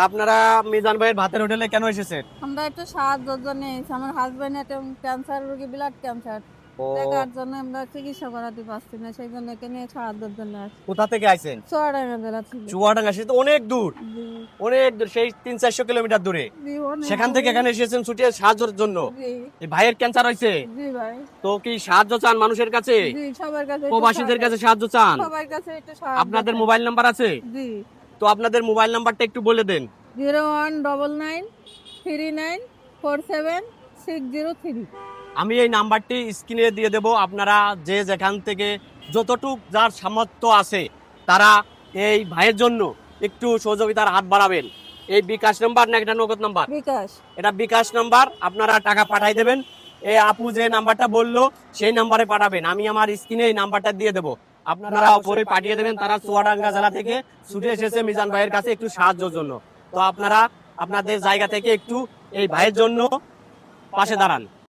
আপনারা মিজান ভাইয়ের ভাতের হোটেলে কেন এসেছেন? আমরা একটু সাহায্যের জন্য এসেছি। আমার হাজবেন্ড একটা ক্যান্সার রোগী, ব্লাড ক্যান্সার। ও দেখার জন্য আমরা চিকিৎসা করাতে পারছি না, সেই জন্য এখানে সাহায্যের জন্য আসছি। কোথা থেকে আইছেন? চুয়াডাঙ্গা জেলা থেকে। চুয়াডাঙ্গা, সে তো অনেক দূর, জি, অনেক দূর, সেই 300-400 কিলোমিটার দূরে। জি, অনেক সেখান থেকে দূরে। এখানে এসেছেন ছুটে সাহায্যের জন্য। জি, এই ভাইয়ের ক্যান্সার হয়েছে, জি ভাই। তো কি সাহায্য চান মানুষের কাছে? জি, সবার কাছে একটু প্রবাসীদের কাছে সাহায্য। সাহায্য চান? সবার কাছে একটু সাহায্য আপনাদের চাই। মোবাইল নাম্বার আছে? জি, তো আপনাদের মোবাইল নাম্বারটা একটু বলে দেন। 01999376003। আমি এই নাম্বারটি স্ক্রিনে দিয়ে দেব। আপনারা যে যেখান থেকে যতটুক যার সামর্থ্য আছে তারা এই ভাইয়ের জন্য একটু সহযোগিতার হাত বাড়াবেন। এই বিকাশ নাম্বার না একটা নগদ নাম্বার? বিকাশ। এটা বিকাশ নাম্বার, আপনারা টাকা পাঠাই দেবেন। এই আপু যে নাম্বারটা বললো সেই নাম্বারে পাঠাবেন। আমি আমার স্ক্রিনে এই নাম্বারটা দিয়ে দেবো, আপনারা অপরে পাঠিয়ে দেবেন। তারা চুয়াডাঙ্গা জেলা থেকে ছুটে এসেছে মিজান ভাইয়ের কাছে একটু সাহায্যের জন্য। তো আপনারা আপনাদের জায়গা থেকে একটু এই ভাইয়ের জন্য পাশে দাঁড়ান।